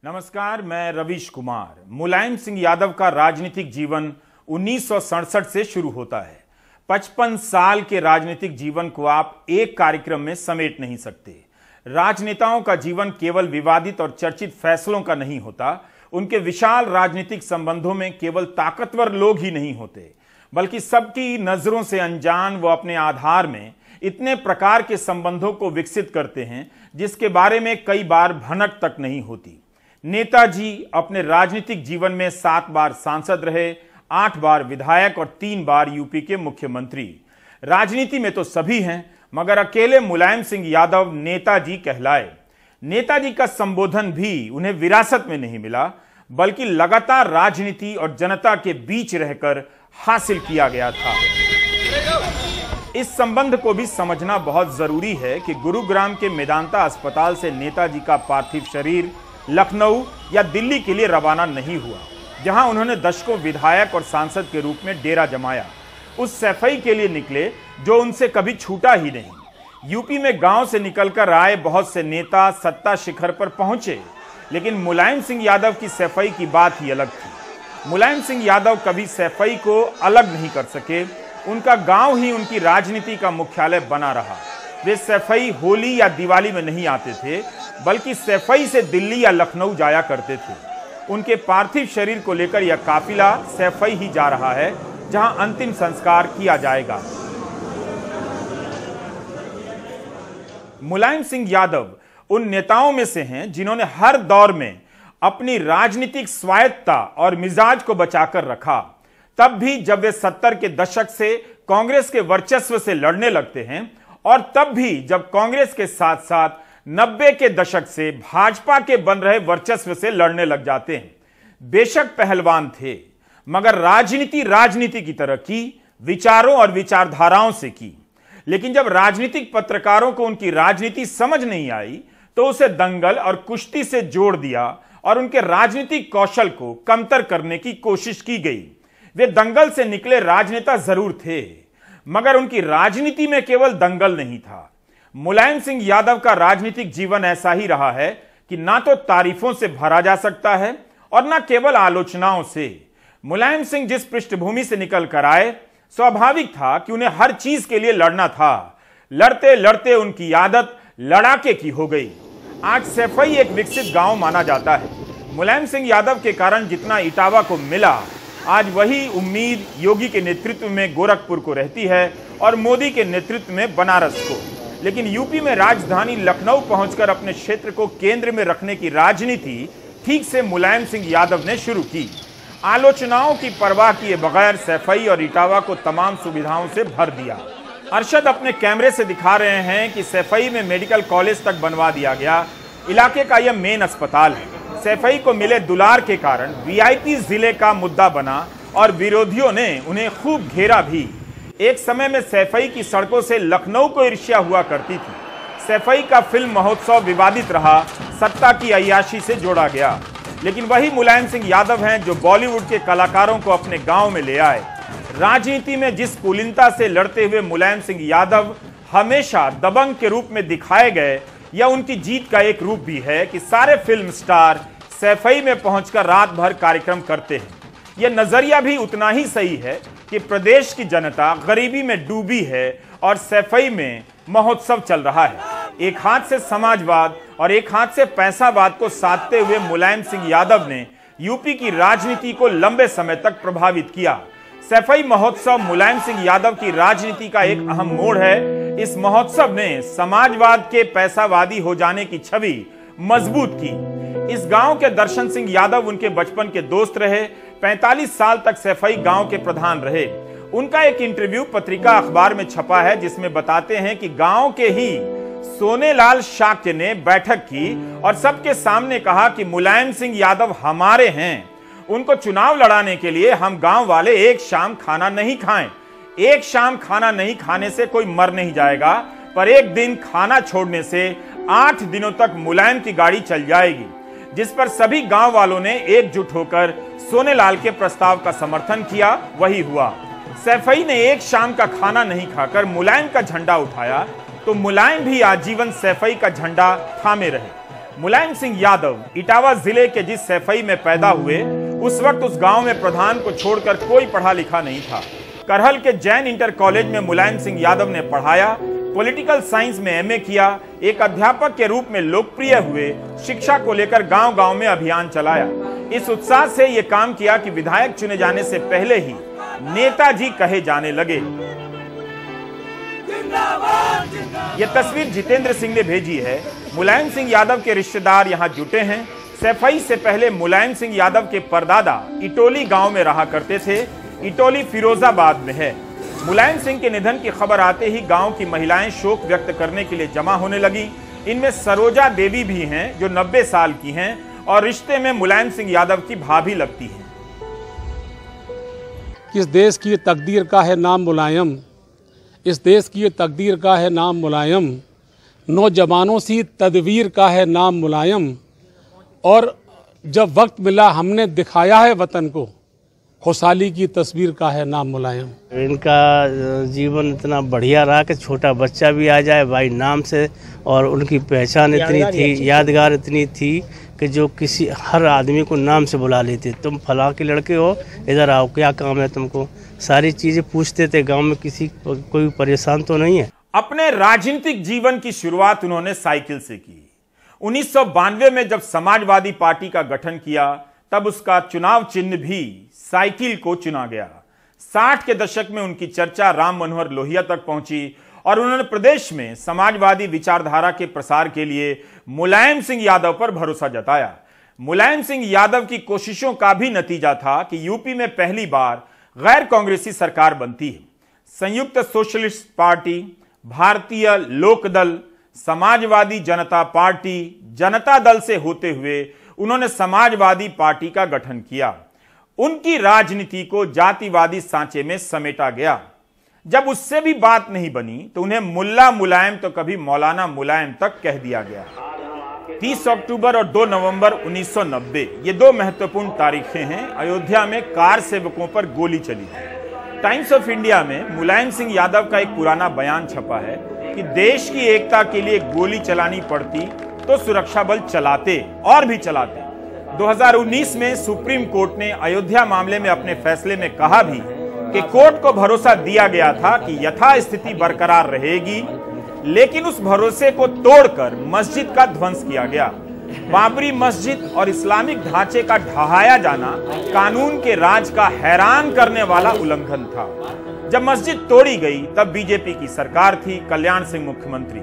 नमस्कार, मैं रवीश कुमार। मुलायम सिंह यादव का राजनीतिक जीवन 1967 से शुरू होता है। 55 साल के राजनीतिक जीवन को आप एक कार्यक्रम में समेट नहीं सकते। राजनेताओं का जीवन केवल विवादित और चर्चित फैसलों का नहीं होता। उनके विशाल राजनीतिक संबंधों में केवल ताकतवर लोग ही नहीं होते, बल्कि सबकी नजरों से अनजान वो अपने आधार में इतने प्रकार के संबंधों को विकसित करते हैं जिसके बारे में कई बार भनक तक नहीं होती। नेताजी अपने राजनीतिक जीवन में 7 बार सांसद रहे, 8 बार विधायक और 3 बार यूपी के मुख्यमंत्री। राजनीति में तो सभी हैं, मगर अकेले मुलायम सिंह यादव नेताजी कहलाए। नेताजी का संबोधन भी उन्हें विरासत में नहीं मिला, बल्कि लगातार राजनीति और जनता के बीच रहकर हासिल किया गया था। इस संबंध को भी समझना बहुत जरूरी है कि गुरुग्राम के मेदांता अस्पताल से नेताजी का पार्थिव शरीर लखनऊ या दिल्ली के लिए रवाना नहीं हुआ, जहां उन्होंने दशकों विधायक और सांसद के रूप में डेरा जमाया। उस सैफई के लिए निकले जो उनसे कभी छूटा ही नहीं। यूपी में गांव से निकलकर आए बहुत से नेता सत्ता शिखर पर पहुंचे, लेकिन मुलायम सिंह यादव की सैफई की बात ही अलग थी। मुलायम सिंह यादव कभी सैफई को अलग नहीं कर सके। उनका गांव ही उनकी राजनीति का मुख्यालय बना रहा। वे सैफई होली या दिवाली में नहीं आते थे, बल्कि सैफई से दिल्ली या लखनऊ जाया करते थे। उनके पार्थिव शरीर को लेकर यह काफिला सैफई ही जा रहा है, जहां अंतिम संस्कार किया जाएगा। मुलायम सिंह यादव उन नेताओं में से हैं जिन्होंने हर दौर में अपनी राजनीतिक स्वायत्तता और मिजाज को बचाकर रखा। तब भी जब वे 70 के दशक से कांग्रेस के वर्चस्व से लड़ने लगते हैं, और तब भी जब कांग्रेस के साथ साथ 90 के दशक से भाजपा के बन रहे वर्चस्व से लड़ने लग जाते हैं। बेशक पहलवान थे, मगर राजनीति की तरह की, विचारों और विचारधाराओं से की। लेकिन जब राजनीतिक पत्रकारों को उनकी राजनीति समझ नहीं आई, तो उसे दंगल और कुश्ती से जोड़ दिया और उनके राजनीतिक कौशल को कमतर करने की कोशिश की गई। वे दंगल से निकले राजनेता जरूर थे, मगर उनकी राजनीति में केवल दंगल नहीं था। मुलायम सिंह यादव का राजनीतिक जीवन ऐसा ही रहा है कि ना तो तारीफों से भरा जा सकता है और ना केवल आलोचनाओं से। मुलायम सिंह जिस पृष्ठभूमि से निकल कर आए, स्वाभाविक था कि उन्हें हर चीज के लिए लड़ना था। लड़ते लड़ते उनकी आदत लड़ाके की हो गई। आज सैफई एक विकसित गांव माना जाता है। मुलायम सिंह यादव के कारण जितना इटावा को मिला, आज वही उम्मीद योगी के नेतृत्व में गोरखपुर को रहती है और मोदी के नेतृत्व में बनारस को। लेकिन यूपी में राजधानी लखनऊ पहुंचकर अपने क्षेत्र को केंद्र में रखने की राजनीति ठीक से मुलायम सिंह यादव ने शुरू की। आलोचनाओं की परवाह किए बगैर सैफई और इटावा को तमाम सुविधाओं से भर दिया। अरशद अपने कैमरे से दिखा रहे हैं कि सैफई में मेडिकल कॉलेज तक बनवा दिया गया। इलाके का यह मेन अस्पताल है। सैफई को मिले दुलार के कारण वीआईपी जिले का मुद्दा बना और विरोधियों ने उन्हें खूब घेरा भी। एक समय में सैफई की सड़कों से लखनऊ को ईर्ष्या हुआ करती थी। सैफई का फिल्म महोत्सव विवादित रहा, सत्ता की अय्याशी से जोड़ा गया। लेकिन वही मुलायम सिंह यादव हैं जो बॉलीवुड के कलाकारों को अपने गांव में ले आए। राजनीति में जिस कुलीनता से लड़ते हुए मुलायम सिंह यादव हमेशा दबंग के रूप में दिखाए गए, यह उनकी जीत का एक रूप भी है कि सारे फिल्म स्टार सैफई में पहुंचकर रात भर कार्यक्रम करते हैं। यह नजरिया भी उतना ही सही है कि प्रदेश की जनता गरीबी में डूबी है और सैफई में महोत्सव चल रहा है। एक हाथ से समाजवाद और एक हाथ से पैसावाद को साधते हुए मुलायम सिंह यादव ने यूपी की राजनीति को लंबे समय तक प्रभावित किया। सैफई महोत्सव मुलायम सिंह यादव की राजनीति का एक अहम मोड़ है। इस महोत्सव ने समाजवाद के पैसावादी हो जाने की छवि मजबूत की। इस गांव के दर्शन सिंह यादव उनके बचपन के दोस्त रहे। 45 साल तक सैफई गांव के प्रधान रहे। उनका एक इंटरव्यू पत्रिका अखबार में छपा है, जिसमें बताते हैं कि गांव के ही सोनेलाल शाक्य ने बैठक की और सबके सामने कहा कि मुलायम सिंह यादव हमारे हैं। उनको चुनाव लड़ाने के लिए हम गांव वाले एक शाम खाना नहीं खाएं। एक शाम खाना नहीं खाने से कोई मर नहीं जाएगा, पर एक दिन खाना छोड़ने से 8 दिनों तक मुलायम की गाड़ी चल जाएगी। जिस पर सभी गांव वालों ने एकजुट होकर सोनेलाल के प्रस्ताव का समर्थन किया। वही हुआ। सैफई ने एक शाम का खाना नहीं खाकर मुलायम का झंडा उठाया, तो मुलायम भी आजीवन सैफई का झंडा थामे रहे। मुलायम सिंह यादव इटावा जिले के जिस सैफई में पैदा हुए, उस वक्त उस गांव में प्रधान को छोड़कर कोई पढ़ा लिखा नहीं था। करहल के जैन इंटर कॉलेज में मुलायम सिंह यादव ने पढ़ाया, पॉलिटिकल साइंस में एमए किया, एक अध्यापक के रूप में लोकप्रिय हुए, शिक्षा को लेकर गांव-गांव में अभियान चलाया। इस उत्साह से यह काम किया कि विधायक चुने जाने से पहले ही नेताजी कहे जाने लगे। यह तस्वीर जितेंद्र सिंह ने भेजी है। मुलायम सिंह यादव के रिश्तेदार यहां जुटे हैं। सैफई से पहले मुलायम सिंह यादव के परदादा इटोली गांव में रहा करते थे। इटोली फिरोजाबाद में है। मुलायम सिंह के निधन की खबर आते ही गांव की महिलाएं शोक व्यक्त करने के लिए जमा होने लगी। इनमें सरोजा देवी भी हैं, जो 90 साल की हैं और रिश्ते में मुलायम सिंह यादव की भाभी लगती हैं। इस देश की तकदीर का है नाम मुलायम, इस देश की तकदीर का है नाम मुलायम, नौजवानों सी तदवीर का है नाम मुलायम, और जब वक्त मिला हमने दिखाया है वतन को, खुशहाली की तस्वीर का है नाम मुलायम। इनका जीवन इतना बढ़िया रहा कि छोटा बच्चा भी आ जाए भाई नाम से, और उनकी पहचान इतनी थी, यादगार इतनी थी कि जो किसी हर आदमी को नाम से बुला लेते, तुम फलां के लड़के हो, इधर आओ, क्या काम है तुमको, सारी चीजें पूछते थे। गांव में किसी कोई परेशान तो नहीं है। अपने राजनीतिक जीवन की शुरुआत उन्होंने साइकिल से की। 1992 में जब समाजवादी पार्टी का गठन किया, तब उसका चुनाव चिन्ह भी साइकिल को चुना गया। 60 के दशक में उनकी चर्चा राम मनोहर लोहिया तक पहुंची और उन्होंने प्रदेश में समाजवादी विचारधारा के प्रसार के लिए मुलायम सिंह यादव पर भरोसा जताया। मुलायम सिंह यादव की कोशिशों का भी नतीजा था कि यूपी में पहली बार गैर कांग्रेसी सरकार बनती है। संयुक्त सोशलिस्ट पार्टी, भारतीय लोकदल, समाजवादी जनता पार्टी, जनता दल से होते हुए उन्होंने समाजवादी पार्टी का गठन किया। उनकी राजनीति को जातिवादी सांचे में समेटा गया। जब उससे भी बात नहीं बनी तो उन्हें मुल्ला मुलायम तो कभी मौलाना मुलायम तक कह दिया गया। 30 अक्टूबर और 2 नवंबर 1990 ये दो महत्वपूर्ण तारीखें हैं। अयोध्या में कार सेवकों पर गोली चली। टाइम्स ऑफ इंडिया में मुलायम सिंह यादव का एक पुराना बयान छपा है कि देश की एकता के लिए गोली चलानी पड़ती तो सुरक्षा बल चलाते और भी चलाते। 2019 में सुप्रीम कोर्ट ने अयोध्या मामले में अपने फैसले में कहा भी कि कोर्ट को भरोसा दिया गया था कि यथास्थिति बरकरार रहेगी, लेकिन उस भरोसे को तोड़कर मस्जिद का ध्वंस किया गया। बाबरी मस्जिद और इस्लामिक ढांचे का ढहाया जाना कानून के राज का हैरान करने वाला उल्लंघन था। जब मस्जिद तोड़ी गई तब बीजेपी की सरकार थी, कल्याण सिंह मुख्यमंत्री।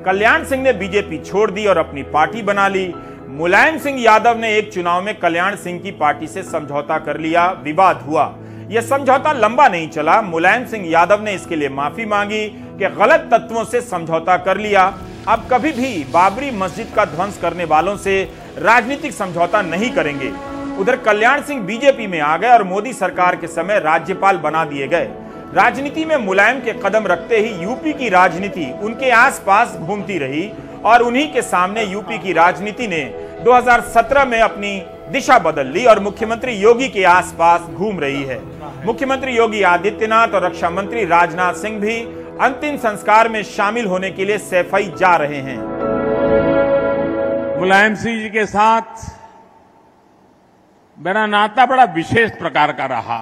कल्याण सिंह ने बीजेपी छोड़ दी और अपनी पार्टी बना ली। मुलायम सिंह यादव ने एक चुनाव में कल्याण सिंह की पार्टी से समझौता कर लिया। विवाद हुआ। यह समझौता लंबा नहीं चला। मुलायम सिंह यादव ने इसके लिए माफी मांगी कि गलत तत्वों से समझौता कर लिया। अब कभी भी बाबरी मस्जिद का ध्वंस करने वालों से राजनीतिक समझौता नहीं करेंगे। उधर कल्याण सिंह बीजेपी में आ गए और मोदी सरकार के समय राज्यपाल बना दिए गए। राजनीति में मुलायम के कदम रखते ही यूपी की राजनीति उनके आसपास घूमती रही और उन्हीं के सामने यूपी की राजनीति ने 2017 में अपनी दिशा बदल ली और मुख्यमंत्री योगी के आसपास घूम रही है। मुख्यमंत्री योगी आदित्यनाथ और रक्षा मंत्री राजनाथ सिंह भी अंतिम संस्कार में शामिल होने के लिए सैफई जा रहे हैं। मुलायम सिंह जी के साथ मेरा नाता बड़ा विशेष प्रकार का रहा।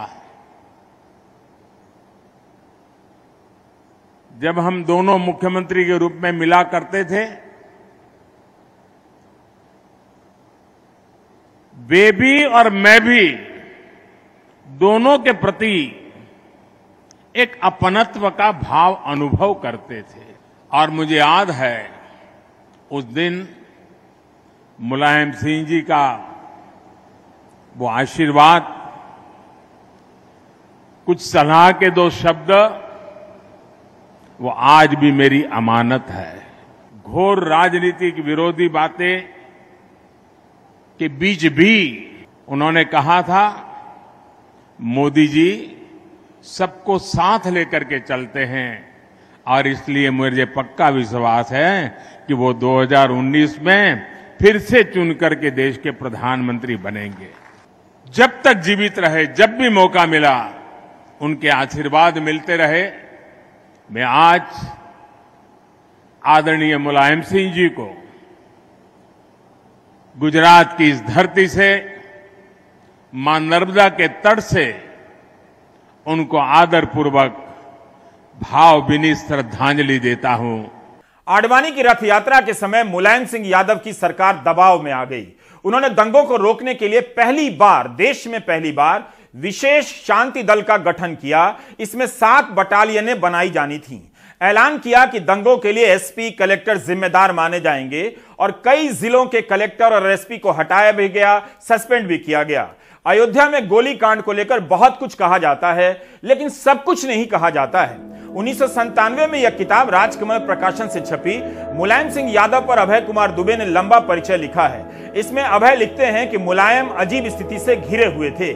जब हम दोनों मुख्यमंत्री के रूप में मिला करते थे, वे भी और मैं भी दोनों के प्रति एक अपनत्व का भाव अनुभव करते थे। और मुझे याद है उस दिन मुलायम सिंह जी का वो आशीर्वाद, कुछ सलाह के 2 शब्द, वो आज भी मेरी अमानत है। घोर राजनीतिक विरोधी बातें के बीच भी उन्होंने कहा था, मोदी जी सबको साथ लेकर के चलते हैं और इसलिए मुझे पक्का विश्वास है कि वो 2019 में फिर से चुन करके देश के प्रधानमंत्री बनेंगे। जब तक जीवित रहे, जब भी मौका मिला, उनके आशीर्वाद मिलते रहे। मैं आज आदरणीय मुलायम सिंह जी को गुजरात की इस धरती से, मां नर्मदा के तट से उनको आदरपूर्वक भावभीनी श्रद्धांजलि देता हूं। आडवाणी की रथ यात्रा के समय मुलायम सिंह यादव की सरकार दबाव में आ गई। उन्होंने दंगों को रोकने के लिए देश में पहली बार विशेष शांति दल का गठन किया। इसमें 7 बटालियनें बनाई जानी थीं। ऐलान किया कि दंगों के लिए एसपी, कलेक्टर जिम्मेदार माने जाएंगे और कई जिलों के कलेक्टर और एसपी को हटाया भी गया, सस्पेंड भी किया गया। अयोध्या में गोली कांड को लेकर बहुत कुछ कहा जाता है, लेकिन सब कुछ नहीं कहा जाता है। 1997 में यह किताब राजकमल प्रकाशन से छपी। मुलायम सिंह यादव पर अभय कुमार दुबे ने लंबा परिचय लिखा है। इसमें अभय लिखते हैं कि मुलायम अजीब स्थिति से घिरे हुए थे।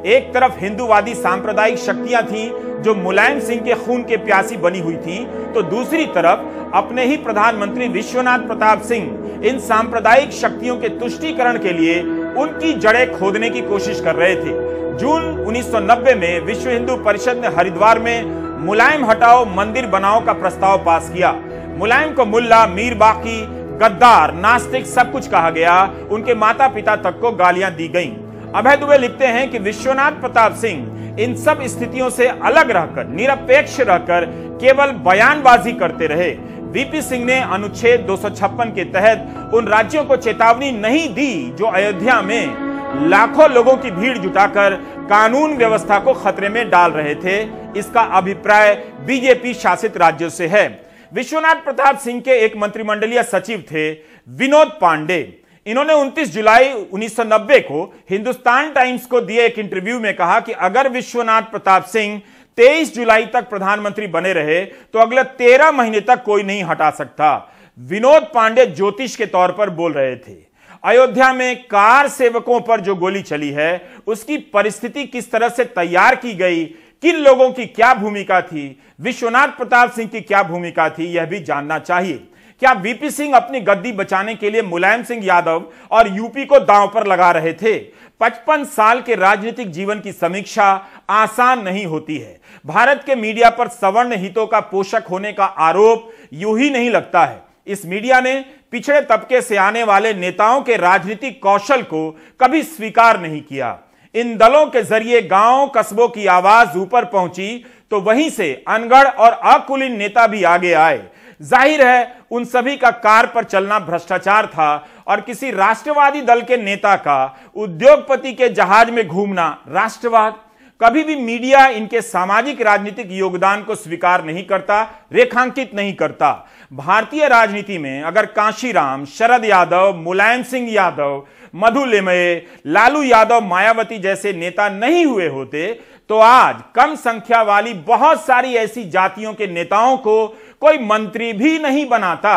एक तरफ हिंदूवादी सांप्रदायिक शक्तियां थीं जो मुलायम सिंह के खून के प्यासी बनी हुई थीं, तो दूसरी तरफ अपने ही प्रधानमंत्री विश्वनाथ प्रताप सिंह इन सांप्रदायिक शक्तियों के तुष्टीकरण के लिए उनकी जड़ें खोदने की कोशिश कर रहे थे। जून 1990 में विश्व हिंदू परिषद ने हरिद्वार में मुलायम हटाओ मंदिर बनाओ का प्रस्ताव पास किया। मुलायम को मुल्ला, मीर बाकी, गद्दार, नास्तिक सब कुछ कहा गया। उनके माता पिता तक को गालियां दी गईं। अभय दुबे लिखते हैं कि विश्वनाथ प्रताप सिंह इन सब स्थितियों से अलग रहकर, निरपेक्ष रहकर केवल बयानबाजी करते रहे। वीपी सिंह ने अनुच्छेद 256 के तहत उन राज्यों को चेतावनी नहीं दी जो अयोध्या में लाखों लोगों की भीड़ जुटाकर कानून व्यवस्था को खतरे में डाल रहे थे। इसका अभिप्राय बीजेपी शासित राज्यों से है। विश्वनाथ प्रताप सिंह के एक मंत्रिमंडलीय सचिव थे विनोद पांडे। इन्होंने 29 जुलाई 1990 को हिंदुस्तान टाइम्स को दिए एक इंटरव्यू में कहा कि अगर विश्वनाथ प्रताप सिंह 23 जुलाई तक प्रधानमंत्री बने रहे तो अगले 13 महीने तक कोई नहीं हटा सकता। विनोद पांडे ज्योतिष के तौर पर बोल रहे थे। अयोध्या में कार सेवकों पर जो गोली चली है उसकी परिस्थिति किस तरह से तैयार की गई, किन लोगों की क्या भूमिका थी, विश्वनाथ प्रताप सिंह की क्या भूमिका थी, यह भी जानना चाहिए। क्या वीपी सिंह अपनी गद्दी बचाने के लिए मुलायम सिंह यादव और यूपी को दांव पर लगा रहे थे? 55 साल के राजनीतिक जीवन की समीक्षा आसान नहीं होती है। भारत के मीडिया पर सवर्ण हितों का पोषक होने का आरोप यूं ही नहीं लगता है। इस मीडिया ने पिछड़े तबके से आने वाले नेताओं के राजनीतिक कौशल को कभी स्वीकार नहीं किया। इन दलों के जरिए गांव कस्बों की आवाज ऊपर पहुंची तो वहीं से अनगढ़ और अकुलीन नेता भी आगे आए। जाहिर है उन सभी का कार पर चलना भ्रष्टाचार था और किसी राष्ट्रवादी दल के नेता का उद्योगपति के जहाज में घूमना राष्ट्रवाद। कभी भी मीडिया इनके सामाजिक राजनीतिक योगदान को स्वीकार नहीं करता, रेखांकित नहीं करता। भारतीय राजनीति में अगर कांशीराम, शरद यादव, मुलायम सिंह यादव, मधु लिमये, लालू यादव, मायावती जैसे नेता नहीं हुए होते तो आज कम संख्या वाली बहुत सारी ऐसी जातियों के नेताओं को कोई मंत्री भी नहीं बनाता।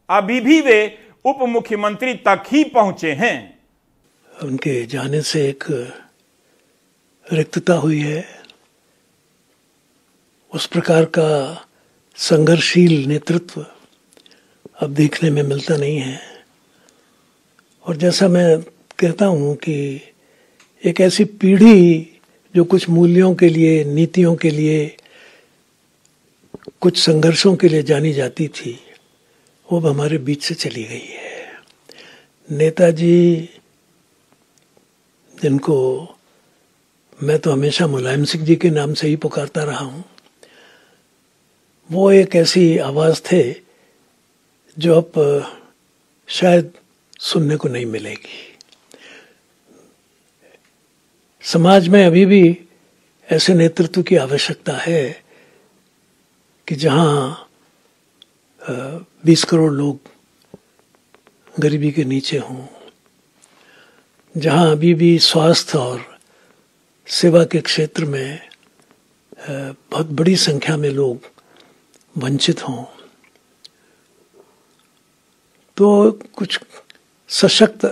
अभी भी वे उप मुख्यमंत्री तक ही पहुंचे हैं। उनके जाने से एक रिक्तता हुई है। उस प्रकार का संघर्षशील नेतृत्व अब देखने में मिलता नहीं है। और जैसा मैं कहता हूं कि एक ऐसी पीढ़ी जो कुछ मूल्यों के लिए, नीतियों के लिए, कुछ संघर्षों के लिए जानी जाती थी, वो अब हमारे बीच से चली गई है। नेताजी, जिनको मैं तो हमेशा मुलायम सिंह जी के नाम से ही पुकारता रहा हूं, वो एक ऐसी आवाज थे जो अब शायद सुनने को नहीं मिलेगी। समाज में अभी भी ऐसे नेतृत्व की आवश्यकता है कि जहां 20 करोड़ लोग गरीबी के नीचे हों, जहां अभी भी स्वास्थ्य और सेवा के क्षेत्र में बहुत बड़ी संख्या में लोग वंचित हों, तो कुछ सशक्त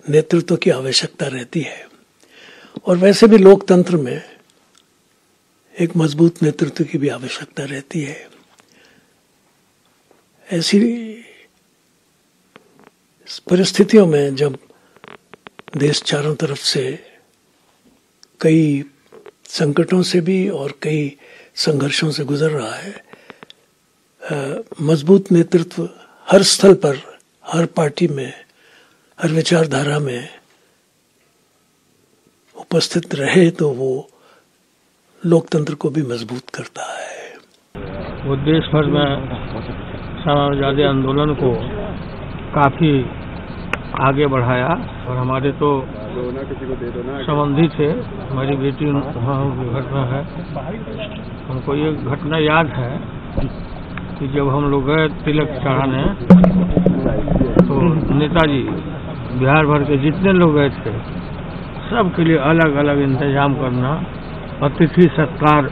नेतृत्व की आवश्यकता रहती है। और वैसे भी लोकतंत्र में एक मजबूत नेतृत्व की भी आवश्यकता रहती है। ऐसी परिस्थितियों में जब देश चारों तरफ से कई संकटों से भी और कई संघर्षों से गुजर रहा है, मजबूत नेतृत्व हर स्थल पर, हर पार्टी में, हर विचारधारा में उपस्थित रहे तो वो लोकतंत्र को भी मजबूत करता है। वो देश भर में समाजवादी आंदोलन को काफी आगे बढ़ाया और हमारे तो संबंधी थे, हमारी बेटी वहाँ घर में है। हमको ये घटना याद है कि जब हम लोग गए तिलक चढ़ाने तो नेताजी बिहार भर के जितने लोग गए थे सबके लिए अलग अलग इंतजाम करना, अतिथि सत्कार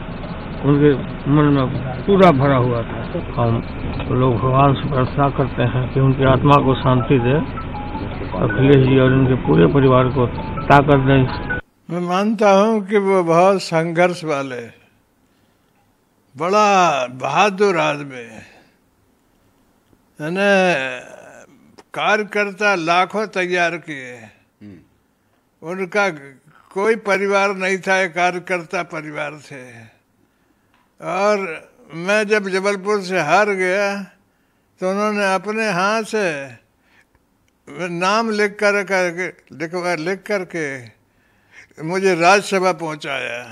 उनके मन में पूरा भरा हुआ था। हम लोग भगवान से प्रार्थना करते हैं कि उनकी आत्मा को शांति दे, अखिलेश जी और उनके पूरे परिवार को ताकत दें। मैं मानता हूं कि वो बहुत संघर्ष वाले, बड़ा बहादुर आदमी है। कार्यकर्ता लाखों तैयार किए, उनका कोई परिवार नहीं था, एक कार्यकर्ता परिवार थे। और मैं जब जबलपुर से हार गया तो उन्होंने अपने हाथ से नाम लिख करके मुझे राज्यसभा पहुंचाया।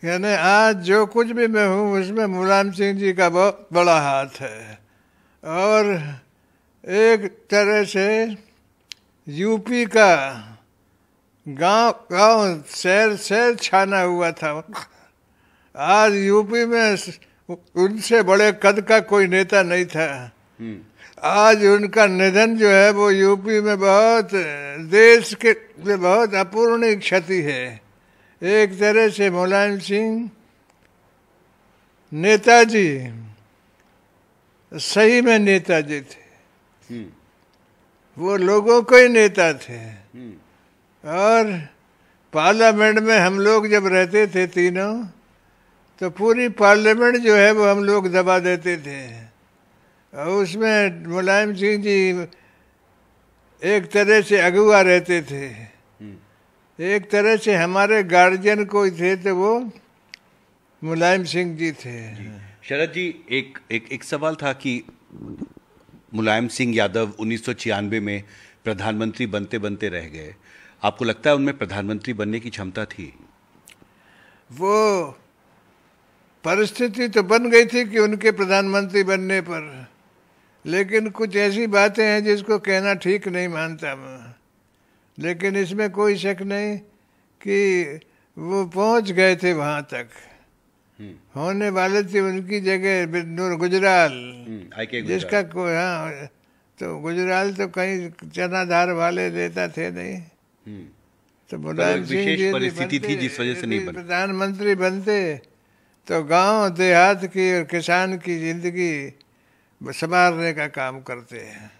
यानी आज जो कुछ भी मैं हूँ उसमें मुलायम सिंह जी का बहुत बड़ा हाथ है। और एक तरह से यूपी का गांव शहर छाना हुआ था। आज यूपी में उनसे बड़े कद का कोई नेता नहीं था। आज उनका निधन जो है वो यूपी में बहुत, देश के लिए बहुत अपूरणीय क्षति है। एक तरह से मुलायम सिंह नेताजी सही में नेताजी थे, वो लोगों को ही नेता थे। और पार्लियामेंट में हम लोग जब रहते थे तीनों, तो पूरी पार्लियामेंट जो है वो हम लोग दबा देते थे। और उसमें मुलायम सिंह जी एक तरह से अगुआ रहते थे, एक तरह से हमारे गार्जियन कोई थे तो वो मुलायम सिंह जी थे। शरद जी, एक सवाल था कि मुलायम सिंह यादव 1996 में प्रधानमंत्री बनते बनते रह गए। आपको लगता है उनमें प्रधानमंत्री बनने की क्षमता थी? वो परिस्थिति तो बन गई थी कि उनके प्रधानमंत्री बनने पर, लेकिन कुछ ऐसी बातें हैं जिसको कहना ठीक नहीं मानता मैं। लेकिन इसमें कोई शक नहीं कि वो पहुंच गए थे वहां तक। होने वाले थे उनकी जगह गुजराल, जिसका कोई, हाँ, तो गुजराल तो कहीं चनाधार वाले देता थे नहीं। तो मुलायम सिंह जी परिस्थिति थी जिस वजह से नहीं बने। प्रधानमंत्री बनते तो गांव देहात की और किसान की जिंदगी संवारने का काम करते हैं।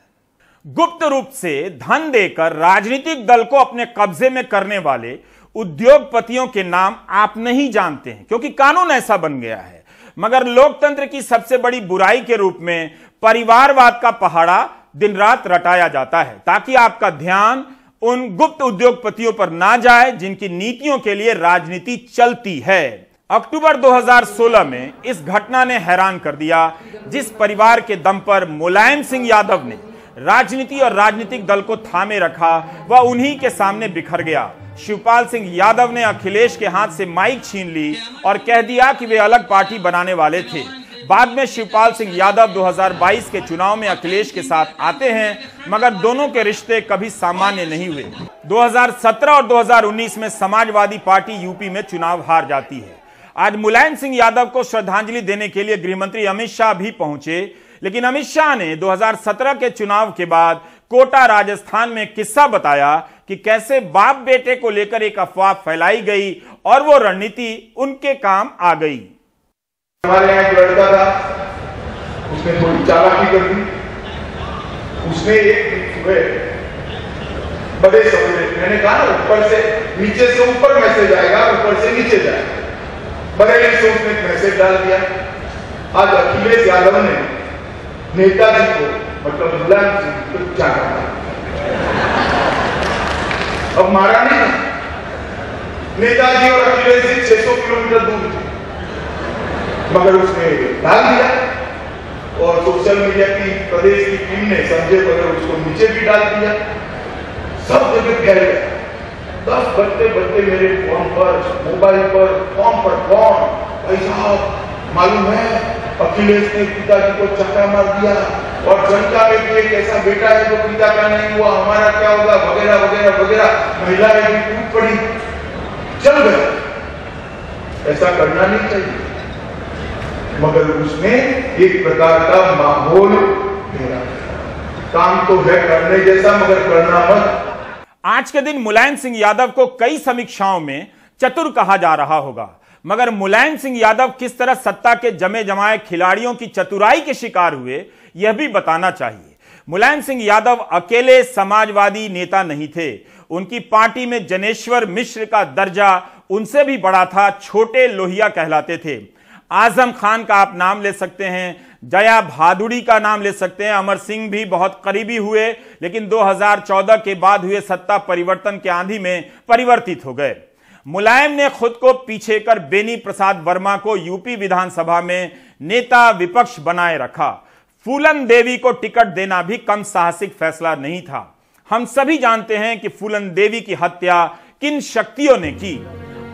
गुप्त रूप से धन देकर राजनीतिक दल को अपने कब्जे में करने वाले उद्योगपतियों के नाम आप नहीं जानते हैं, क्योंकि कानून ऐसा बन गया है। मगर लोकतंत्र की सबसे बड़ी बुराई के रूप में परिवारवाद का पहाड़ा दिन रात रटाया जाता है, ताकि आपका ध्यान उन गुप्त उद्योगपतियों पर ना जाए जिनकी नीतियों के लिए राजनीति चलती है। अक्टूबर 2016 में इस घटना ने हैरान कर दिया। जिस परिवार के दम पर मुलायम सिंह यादव ने राजनीति और राजनीतिक दल को थामे रखा, वह उन्हीं के सामने बिखर गया। शिवपाल सिंह यादव ने अखिलेश के हाथ से माइक छीन ली और कह दिया कि वे अलग पार्टी बनाने वाले थे। बाद में शिवपाल सिंह यादव 2022 के चुनाव में अखिलेश के साथ आते हैं, मगर दोनों के रिश्ते कभी सामान्य नहीं हुए। 2017 और 2019 में समाजवादी पार्टी यूपी में चुनाव हार जाती है। आज मुलायम सिंह यादव को श्रद्धांजलि देने के लिए गृहमंत्री अमित शाह भी पहुंचे, लेकिन अमित शाह ने 2017 के चुनाव के बाद कोटा राजस्थान में किस्सा बताया कि कैसे बाप बेटे को लेकर एक अफवाह फैलाई गई और वो रणनीति उनके काम आ गई। हमारे यहाँ एक लड़का था, उसने थोड़ी चालाकी कर दी। उसने एक सुबह बड़े समझे, मैंने कहा ना ऊपर से नीचे से ऊपर मैसेज आएगा, ऊपर से नीचे जाएगा। बरेली से उसने एक मैसेज डाल दिया। आज अखिलेश यादव ने नेताजी को, मतलब मुलायम सिंह को क्या करना, अब मारा नहीं। नेताजी और अखिलेश जी 600 किलोमीटर दूर थे, मगर उसने डाल दिया। और सोशल मीडिया की प्रदेश की टीम ने संजय बगैर उसको नीचे भी डाल दिया। सब जगह फैल गया। 10 बजते बजते मेरे फोन पर, मोबाइल पर, फोन पर फोन, भाई साहब मालूम है अखिलेश ने पिताजी को चक्का मार दिया और जनता में भी एक ऐसा बेटा है जो पिता का नहीं हुआ, हमारा क्या होगा, वगैरह वगैरह वगैरह। महिलाएं भी टूट पड़ी, चल गए। ऐसा करना नहीं चाहिए, मगर उसने एक प्रकार का माहौल घेरा। काम तो है करने जैसा, मगर करना मत। आज के दिन मुलायम सिंह यादव को कई समीक्षाओं में चतुर कहा जा रहा होगा, मगर मुलायम सिंह यादव किस तरह सत्ता के जमे जमाए खिलाड़ियों की चतुराई के शिकार हुए, यह भी बताना चाहिए। मुलायम सिंह यादव अकेले समाजवादी नेता नहीं थे, उनकी पार्टी में जनेश्वर मिश्र का दर्जा उनसे भी बड़ा था, छोटे लोहिया कहलाते थे। आजम खान का आप नाम ले सकते हैं, जया भादुड़ी का नाम ले सकते हैं, अमर सिंह भी बहुत करीबी हुए, लेकिन 2014 के बाद हुए सत्ता परिवर्तन के आंधी में परिवर्तित हो गए। मुलायम ने खुद को पीछे कर बेनी प्रसाद वर्मा को यूपी विधानसभा में नेता विपक्ष बनाए रखा। फूलन देवी को टिकट देना भी कम साहसिक फैसला नहीं था। हम सभी जानते हैं कि फूलन देवी की हत्या किन शक्तियों ने की।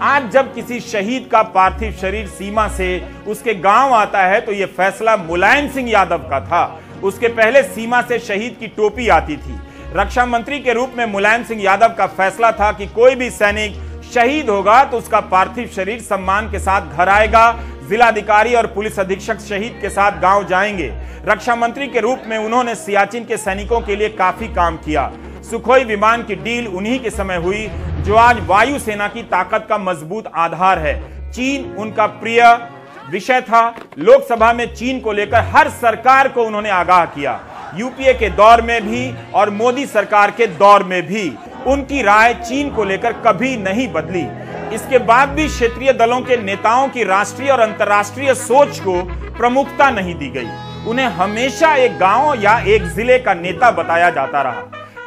आज जब किसी शहीद का पार्थिव शरीर सीमा से उसके गांव आता है तो यह फैसला मुलायम सिंह यादव का था। उसके पहले सीमा से शहीद की टोपी आती थी। रक्षा मंत्री के रूप में मुलायम सिंह यादव का फैसला था कि कोई भी सैनिक शहीद होगा तो उसका पार्थिव शरीर सम्मान के साथ घर आएगा। जिलाधिकारी और पुलिस अधीक्षक शहीद के साथ गांव जाएंगे। रक्षा मंत्री के रूप में उन्होंने सियाचिन के सैनिकों के लिए काफी काम किया। सुखोई विमान की डील उन्हीं के समय हुई, जो आज वायुसेना की ताकत का मजबूत आधार है। चीन उनका प्रिय विषय था। लोकसभा में चीन को लेकर हर सरकार को उन्होंने आगाह किया। यूपीए के दौर में भी और मोदी सरकार के दौर में भी उनकी राय चीन को लेकर कभी नहीं बदली। इसके बाद भी क्षेत्रीय दलों के नेताओं की राष्ट्रीय और अंतर्राष्ट्रीय सोच को प्रमुखता नहीं दी गई। उन्हें हमेशा एक गांव या एक जिले का नेता बताया जाता रहा।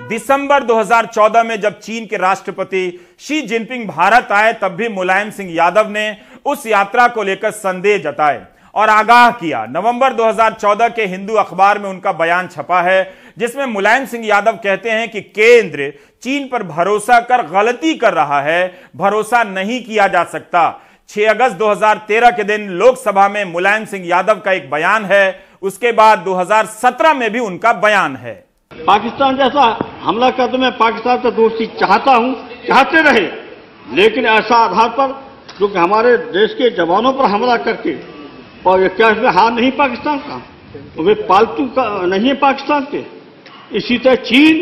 दिसंबर 2014 में जब चीन के राष्ट्रपति शी जिनपिंग भारत आए, तब भी मुलायम सिंह यादव ने उस यात्रा को लेकर संदेह जताए और आगाह किया। नवंबर 2014 के हिंदू अखबार में उनका बयान छपा है, जिसमें मुलायम सिंह यादव कहते हैं कि केंद्र चीन पर भरोसा कर गलती कर रहा है, भरोसा नहीं किया जा सकता। 6 अगस्त 2013 के दिन लोकसभा में मुलायम सिंह यादव का एक बयान है। उसके बाद 2017 में भी उनका बयान है। पाकिस्तान जैसा हमला कर तो मैं पाकिस्तान से दोस्ती चाहता हूं, चाहते रहे, लेकिन ऐसा आधार पर जो कि हमारे देश के जवानों पर हमला करके, और क्या इसमें हार नहीं पाकिस्तान का, तो वे पालतू का नहीं है पाकिस्तान के। इसी तरह चीन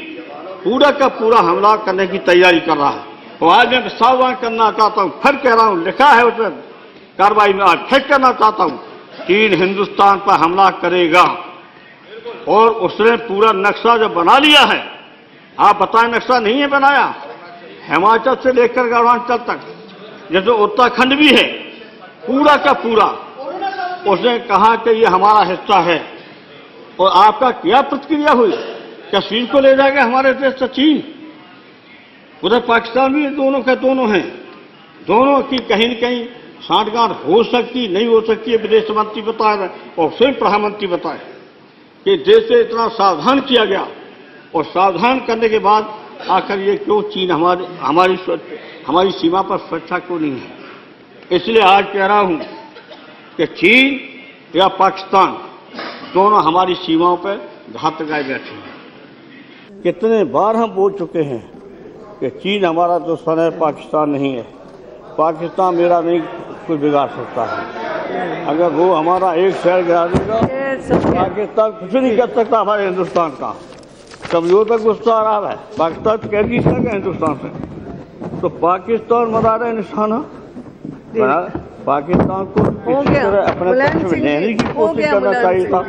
पूरा का पूरा हमला करने की तैयारी कर रहा है। तो आज मैं सावधान करना चाहता हूं, फिर कह रहा हूं, लिखा है उसमें कार्रवाई में, आज फिर करना चाहता हूं, चीन हिंदुस्तान पर हमला करेगा और उसने पूरा नक्शा जो बना लिया है। आप बताएं, नक्शा नहीं है बनाया, हिमाचल से लेकर अरुणाचल तक, जैसे उत्तराखंड भी है, पूरा का पूरा उसने कहा कि ये हमारा हिस्सा है। और आपका क्या प्रतिक्रिया हुई? कश्मीर को ले जाएगा हमारे देश से चीन, उधर पाकिस्तान भी दोनों के दोनों हैं। दोनों की कहीं न कहीं साठगांठ हो सकती, नहीं हो सकती है, विदेश मंत्री बताए और स्वयं प्रधानमंत्री बताए कि देश से इतना सावधान किया गया, और सावधान करने के बाद आखिर ये क्यों चीन हमारी सीमा पर सुरक्षा क्यों नहीं है। इसलिए आज कह रहा हूं कि चीन या पाकिस्तान दोनों हमारी सीमाओं पर घात लगाए बैठे हैं। कितने बार हम बोल चुके हैं कि चीन हमारा दुश्मन है, पाकिस्तान नहीं है। पाकिस्तान मेरा नहीं कुछ बिगाड़ सकता है। अगर वो हमारा एक शहर गिरा देगा, पाकिस्तान कुछ नहीं कर सकता हमारे हिंदुस्तान का। कमजोर तक गुस्सा आ रहा है, पाकिस्तान कह नहीं सका हिंदुस्तान से, तो पाकिस्तान मरा रहे निशाना। पाकिस्तान को अपने पक्ष में लेने की कोशिश करना चाहिए था।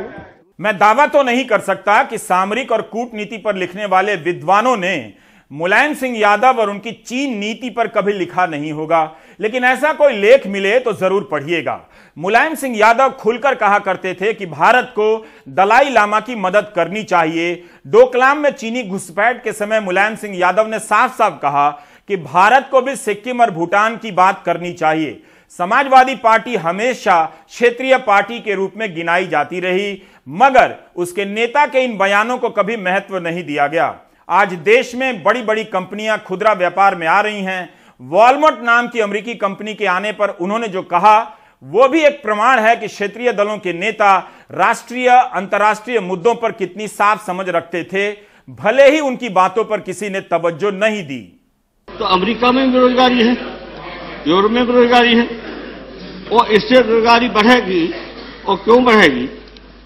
मैं दावा तो नहीं कर सकता कि सामरिक और कूटनीति पर लिखने वाले विद्वानों ने मुलायम सिंह यादव और उनकी चीन नीति पर कभी लिखा नहीं होगा, लेकिन ऐसा कोई लेख मिले तो जरूर पढ़िएगा। मुलायम सिंह यादव खुलकर कहा करते थे कि भारत को दलाई लामा की मदद करनी चाहिए। डोकलाम में चीनी घुसपैठ के समय मुलायम सिंह यादव ने साफ साफ कहा कि भारत को भी सिक्किम और भूटान की बात करनी चाहिए। समाजवादी पार्टी हमेशा क्षेत्रीय पार्टी के रूप में गिनाई जाती रही, मगर उसके नेता के इन बयानों को कभी महत्व नहीं दिया गया। आज देश में बड़ी बड़ी कंपनियां खुदरा व्यापार में आ रही हैं। वॉलमार्ट नाम की अमेरिकी कंपनी के आने पर उन्होंने जो कहा वो भी एक प्रमाण है कि क्षेत्रीय दलों के नेता राष्ट्रीय अंतर्राष्ट्रीय मुद्दों पर कितनी साफ समझ रखते थे, भले ही उनकी बातों पर किसी ने तवज्जो नहीं दी। तो अमेरिका में बेरोजगारी है, यूरोप में बेरोजगारी है, और इससे बेरोजगारी बढ़ेगी। और क्यों बढ़ेगी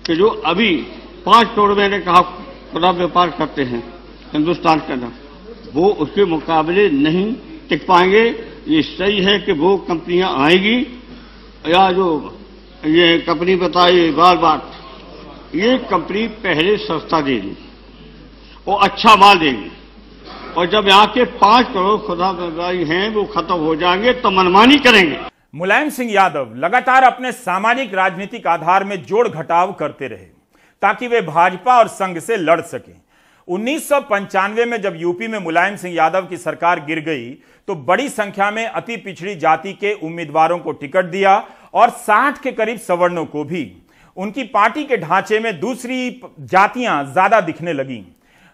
कि जो अभी 5 करोड़ मैंने कहा खुला व्यापार करते हैं हिंदुस्तान के अंदर, वो उसके मुकाबले नहीं टिक पाएंगे। ये सही है कि वो कंपनियां आएगी, या जो ये कंपनी बताई बार बार, ये कंपनी पहले सस्ता देगी और अच्छा माल देगी, और जब यहाँ के 5 करोड़ खुदा बेरोजगारी हैं वो खत्म हो जाएंगे तो मनमानी करेंगे। मुलायम सिंह यादव लगातार अपने सामाजिक राजनीतिक आधार में जोड़ घटाव करते रहे ताकि वे भाजपा और संघ से लड़ सकें। 1995 में जब यूपी में मुलायम सिंह यादव की सरकार गिर गई तो बड़ी संख्या में अति पिछड़ी जाति के उम्मीदवारों को टिकट दिया और 60 के करीब सवर्णों को भी। उनकी पार्टी के ढांचे में दूसरी जातियां ज्यादा दिखने लगीं।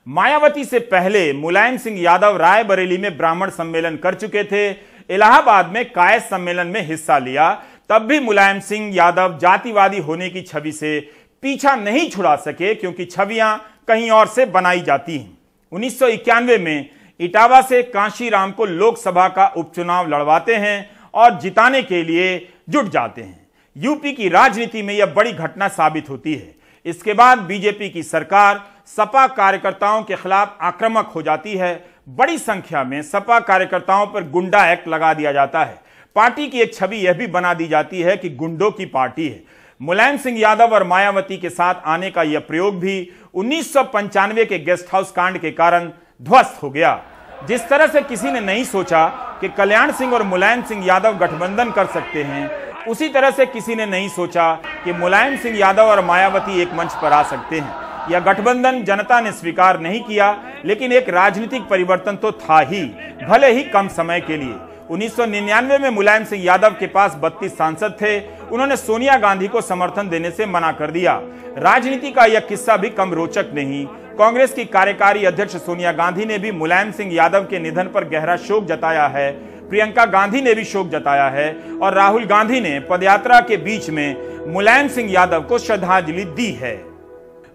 मायावती से पहले मुलायम सिंह यादव रायबरेली में ब्राह्मण सम्मेलन कर चुके थे, इलाहाबाद में कायस्थ सम्मेलन में हिस्सा लिया, तब भी मुलायम सिंह यादव जातिवादी होने की छवि से पीछा नहीं छुड़ा सके क्योंकि छवियां कहीं और से बनाई जाती हैं। 1991 में इटावा से कांशीराम को लोकसभा का उपचुनाव लड़वाते हैं और जिताने के लिए जुट जाते हैं। यूपी की राजनीति में यह बड़ी घटना साबित होती है। इसके बाद बीजेपी की सरकार सपा कार्यकर्ताओं के खिलाफ आक्रामक हो जाती है। बड़ी संख्या में सपा कार्यकर्ताओं पर गुंडा एक्ट लगा दिया जाता है। पार्टी की एक छवि यह भी बना दी जाती है कि गुंडों की पार्टी है। मुलायम सिंह यादव और मायावती के साथ आने का यह प्रयोग भी 1995 के गेस्ट हाउस कांड के कारण ध्वस्त हो गया। जिस तरह से किसी ने नहीं सोचा कि कल्याण सिंह और मुलायम सिंह यादव गठबंधन कर सकते हैं, उसी तरह से किसी ने नहीं सोचा कि मुलायम सिंह यादव और मायावती एक मंच पर आ सकते हैं। यह गठबंधन जनता ने स्वीकार नहीं किया, लेकिन एक राजनीतिक परिवर्तन तो था ही, भले ही कम समय के लिए। 1999 में मुलायम सिंह यादव के पास 32 सांसद थे। उन्होंने सोनिया गांधी को समर्थन देने से मना कर दिया। राजनीति का यह किस्सा भी कम रोचक नहीं। कांग्रेस की कार्यकारी अध्यक्ष सोनिया गांधी ने भी मुलायम सिंह यादव के निधन पर गहरा शोक जताया है। प्रियंका गांधी ने भी शोक जताया है और राहुल गांधी ने पदयात्रा के बीच में मुलायम सिंह यादव को श्रद्धांजलि दी है।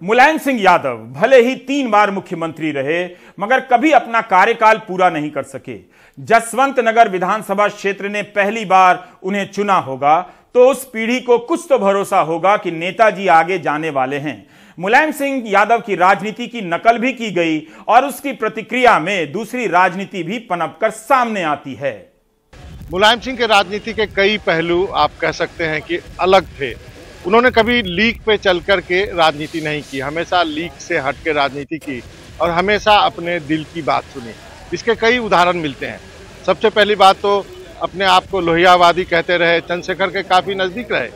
मुलायम सिंह यादव भले ही 3 बार मुख्यमंत्री रहे, मगर कभी अपना कार्यकाल पूरा नहीं कर सके। जसवंत नगर विधानसभा क्षेत्र ने पहली बार उन्हें चुना होगा तो उस पीढ़ी को कुछ तो भरोसा होगा कि नेताजी आगे जाने वाले हैं। मुलायम सिंह यादव की राजनीति की नकल भी की गई और उसकी प्रतिक्रिया में दूसरी राजनीति भी पनपकर सामने आती है। मुलायम सिंह के राजनीति के कई पहलू आप कह सकते हैं कि अलग थे। उन्होंने कभी लीक पे चल कर के राजनीति नहीं की, हमेशा लीक से हट के राजनीति की और हमेशा अपने दिल की बात सुनी। इसके कई उदाहरण मिलते हैं। सबसे पहली बात तो अपने आप को लोहियावादी कहते रहे, चंद्रशेखर के काफ़ी नज़दीक रहे,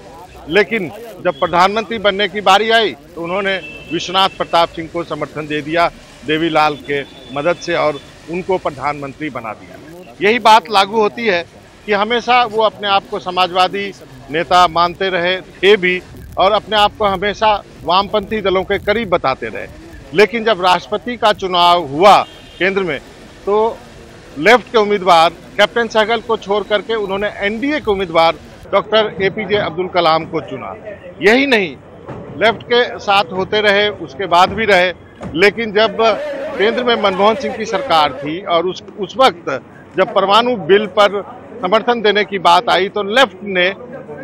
लेकिन जब प्रधानमंत्री बनने की बारी आई तो उन्होंने विश्वनाथ प्रताप सिंह को समर्थन दे दिया देवीलाल के मदद से और उनको प्रधानमंत्री बना दिया। यही बात लागू होती है कि हमेशा वो अपने आप को समाजवादी नेता मानते रहे थे भी और अपने आप को हमेशा वामपंथी दलों के करीब बताते रहे। लेकिन जब राष्ट्रपति का चुनाव हुआ केंद्र में तो लेफ्ट के उम्मीदवार कैप्टन सहगल को छोड़ करके उन्होंने एनडीए के उम्मीदवार डॉक्टर एपीजे अब्दुल कलाम को चुना। यही नहीं, लेफ्ट के साथ होते रहे, उसके बाद भी रहे, लेकिन जब केंद्र में मनमोहन सिंह की सरकार थी और उस वक्त जब परमाणु बिल पर समर्थन देने की बात आई तो लेफ्ट ने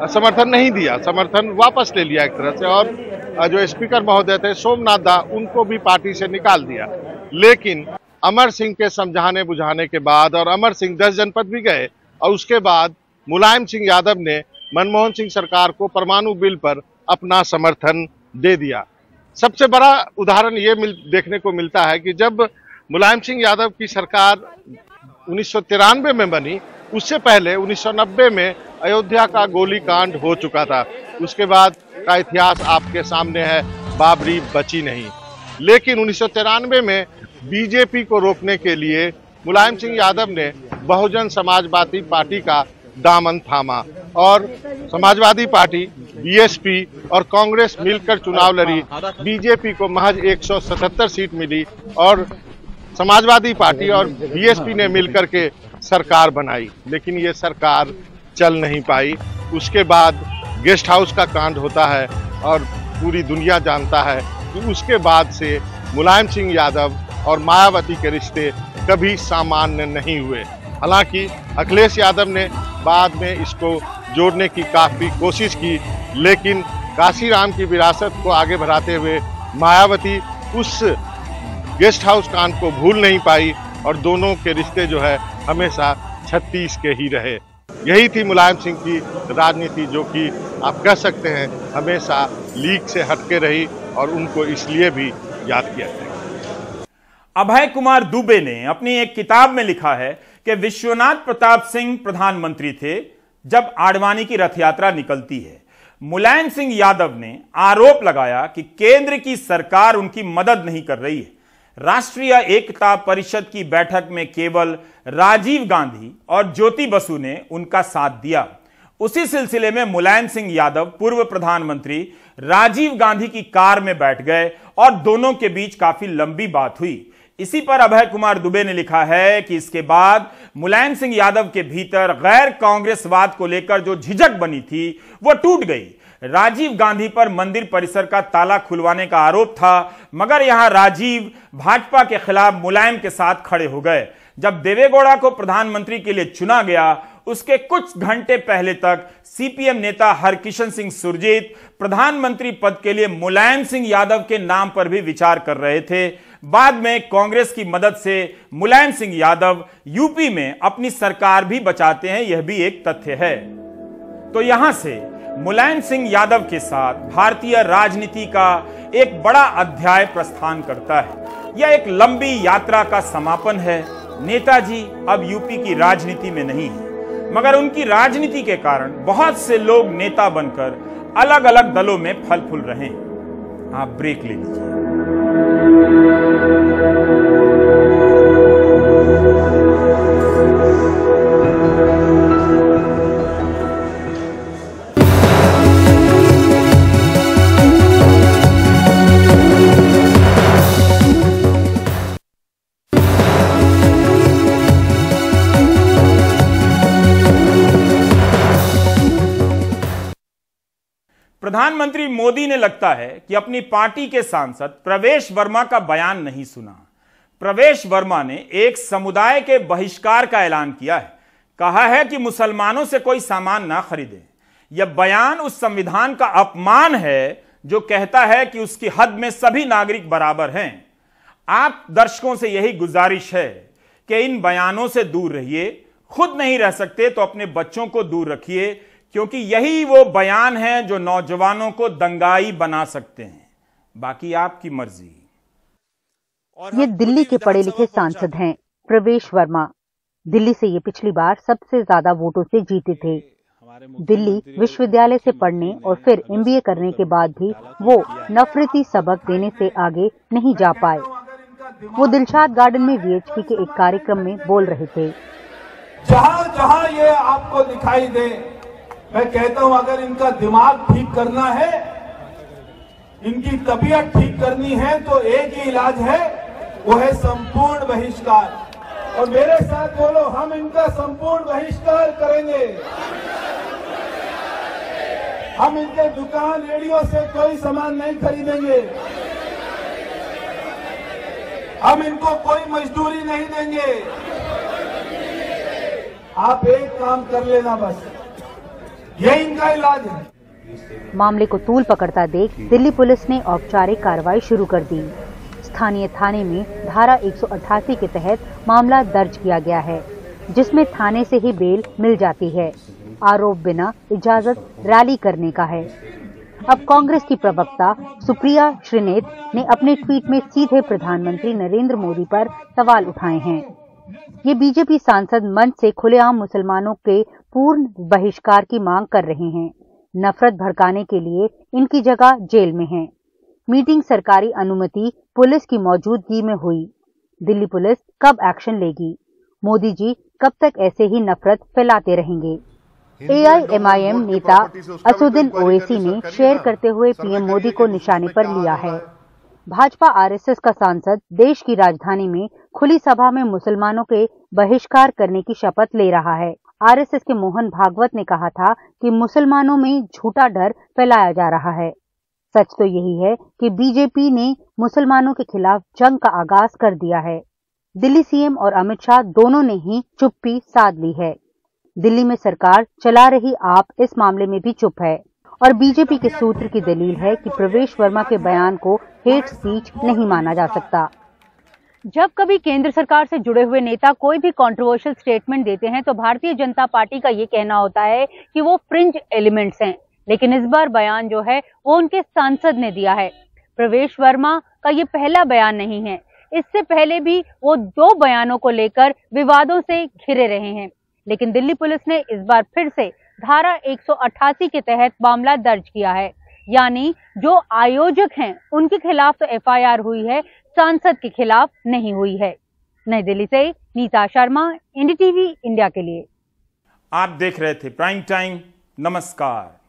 समर्थन नहीं दिया, समर्थन वापस ले लिया एक तरह से, और जो स्पीकर महोदय थे सोमनाथ दा, उनको भी पार्टी से निकाल दिया। लेकिन अमर सिंह के समझाने बुझाने के बाद, और अमर सिंह 10 जनपद भी गए, और उसके बाद मुलायम सिंह यादव ने मनमोहन सिंह सरकार को परमाणु बिल पर अपना समर्थन दे दिया। सबसे बड़ा उदाहरण ये देखने को मिलता है कि जब मुलायम सिंह यादव की सरकार 1993 में बनी, उससे पहले 1990 में अयोध्या का गोलीकांड हो चुका था। उसके बाद का इतिहास आपके सामने है, बाबरी बची नहीं। लेकिन 1993 में बीजेपी को रोकने के लिए मुलायम सिंह यादव ने बहुजन समाजवादी पार्टी का दामन थामा और समाजवादी पार्टी, बीएसपी और कांग्रेस मिलकर चुनाव लड़ी। बीजेपी को महज 177 सीट मिली और समाजवादी पार्टी और बीएसपी ने मिलकर के सरकार बनाई, लेकिन ये सरकार चल नहीं पाई। उसके बाद गेस्ट हाउस का कांड होता है और पूरी दुनिया जानता है कि उसके बाद से मुलायम सिंह यादव और मायावती के रिश्ते कभी सामान्य नहीं हुए। हालांकि अखिलेश यादव ने बाद में इसको जोड़ने की काफी कोशिश की, लेकिन काशीराम की विरासत को आगे बढ़ाते हुए मायावती उस गेस्ट हाउस कांड को भूल नहीं पाई और दोनों के रिश्ते जो है हमेशा 36 के ही रहे। यही थी मुलायम सिंह की राजनीति, जो कि आप कह सकते हैं हमेशा लीक से हटके रही और उनको इसलिए भी याद किया जाए। अभय कुमार दुबे ने अपनी एक किताब में लिखा है कि विश्वनाथ प्रताप सिंह प्रधानमंत्री थे जब आडवाणी की रथ यात्रा निकलती है। मुलायम सिंह यादव ने आरोप लगाया कि केंद्र की सरकार उनकी मदद नहीं कर रही है। राष्ट्रीय एकता परिषद की बैठक में केवल राजीव गांधी और ज्योति बसु ने उनका साथ दिया। उसी सिलसिले में मुलायम सिंह यादव पूर्व प्रधानमंत्री राजीव गांधी की कार में बैठ गए और दोनों के बीच काफी लंबी बात हुई। इसी पर अभय कुमार दुबे ने लिखा है कि इसके बाद मुलायम सिंह यादव के भीतर गैर कांग्रेसवाद को लेकर जो झिझक बनी थी वो टूट गई। राजीव गांधी पर मंदिर परिसर का ताला खुलवाने का आरोप था, मगर यहां राजीव भाजपा के खिलाफ मुलायम के साथ खड़े हो गए। जब देवेगौड़ा को प्रधानमंत्री के लिए चुना गया, उसके कुछ घंटे पहले तक सीपीएम नेता हरकिशन सिंह सुरजीत प्रधानमंत्री पद के लिए मुलायम सिंह यादव के नाम पर भी विचार कर रहे थे। बाद में कांग्रेस की मदद से मुलायम सिंह यादव यूपी में अपनी सरकार भी बचाते हैं, यह भी एक तथ्य है। तो यहां से मुलायम सिंह यादव के साथ भारतीय राजनीति का एक बड़ा अध्याय प्रस्थान करता है। यह एक लंबी यात्रा का समापन है। नेताजी अब यूपी की राजनीति में नहीं है, मगर उनकी राजनीति के कारण बहुत से लोग नेता बनकर अलग अलग दलों में फल फूल रहे हैं। आप ब्रेक ले लीजिए। प्रधानमंत्री मोदी ने लगता है कि अपनी पार्टी के सांसद प्रवेश वर्मा का बयान नहीं सुना। प्रवेश वर्मा ने एक समुदाय के बहिष्कार का ऐलान किया है। कहा है कि मुसलमानों से कोई सामान ना खरीदे। यह बयान उस संविधान का अपमान है जो कहता है कि उसकी हद में सभी नागरिक बराबर हैं। आप दर्शकों से यही गुजारिश है कि इन बयानों से दूर रहिए। खुद नहीं रह सकते तो अपने बच्चों को दूर रखिए, क्योंकि यही वो बयान है जो नौजवानों को दंगाई बना सकते हैं। बाकी आपकी मर्जी। ये दिल्ली के पढ़े लिखे सांसद हैं प्रवेश वर्मा। दिल्ली से ये पिछली बार सबसे ज्यादा वोटों से जीते थे। दिल्ली विश्वविद्यालय से पढ़ने और फिर एमबीए करने के बाद भी वो नफरती सबक देने से आगे नहीं जा पाए। वो दिलशाद गार्डन में वीएचपी के एक कार्यक्रम में बोल रहे थे। जहाँ जहाँ ये आपको दिखाई दे, मैं कहता हूं अगर इनका दिमाग ठीक करना है, इनकी तबीयत ठीक करनी है, तो एक ही इलाज है, वो है संपूर्ण बहिष्कार। और मेरे साथ बोलो, हम इनका संपूर्ण बहिष्कार करेंगे। हम इनके दुकान रेडियो से कोई सामान नहीं खरीदेंगे। हम इनको कोई मजदूरी नहीं देंगे। आप एक काम कर लेना, बस यही इनका इलाज है। मामले को तूल पकड़ता देख दिल्ली पुलिस ने औपचारिक कार्रवाई शुरू कर दी। स्थानीय थाने में धारा 188 के तहत मामला दर्ज किया गया है, जिसमें थाने से ही बेल मिल जाती है। आरोप बिना इजाजत रैली करने का है। अब कांग्रेस की प्रवक्ता सुप्रिया श्रीनेत ने अपने ट्वीट में सीधे प्रधानमंत्री नरेंद्र मोदी पर सवाल उठाए हैं। ये बीजेपी सांसद मंच से खुलेआम मुसलमानों के पूर्ण बहिष्कार की मांग कर रहे हैं। नफरत भड़काने के लिए इनकी जगह जेल में है। मीटिंग सरकारी अनुमति पुलिस की मौजूदगी में हुई। दिल्ली पुलिस कब एक्शन लेगी? मोदी जी कब तक ऐसे ही नफरत फैलाते रहेंगे? एआईएमआईएम नेता असुद्दीन ओवैसी ने शेयर करते हुए पीएम मोदी को निशाने पर लिया है। भाजपा आरएसएस का सांसद देश की राजधानी में खुली सभा में मुसलमानों के बहिष्कार करने की शपथ ले रहा है। आरएसएस के मोहन भागवत ने कहा था कि मुसलमानों में झूठा डर फैलाया जा रहा है। सच तो यही है कि बीजेपी ने मुसलमानों के खिलाफ जंग का आगाज कर दिया है। दिल्ली सीएम और अमित शाह दोनों ने ही चुप्पी साध ली है। दिल्ली में सरकार चला रही आप इस मामले में भी चुप है और बीजेपी के सूत्र की दलील है कि प्रवेश वर्मा के बयान को हेट स्पीच नहीं माना जा सकता। जब कभी केंद्र सरकार से जुड़े हुए नेता कोई भी कंट्रोवर्शियल स्टेटमेंट देते हैं तो भारतीय जनता पार्टी का ये कहना होता है कि वो फ्रिंज एलिमेंट्स हैं, लेकिन इस बार बयान जो है वो उनके सांसद ने दिया है। प्रवेश वर्मा का ये पहला बयान नहीं है, इससे पहले भी वो 2 बयानों को लेकर विवादों से घिरे रहे हैं, लेकिन दिल्ली पुलिस ने इस बार फिर से धारा 188 के तहत मामला दर्ज किया है। यानी जो आयोजक हैं उनके खिलाफ तो एफआईआर हुई है, सांसद के खिलाफ नहीं हुई है। नई दिल्ली से नीता शर्मा, एनडीटीवी इंडिया के लिए। आप देख रहे थे प्राइम टाइम। नमस्कार।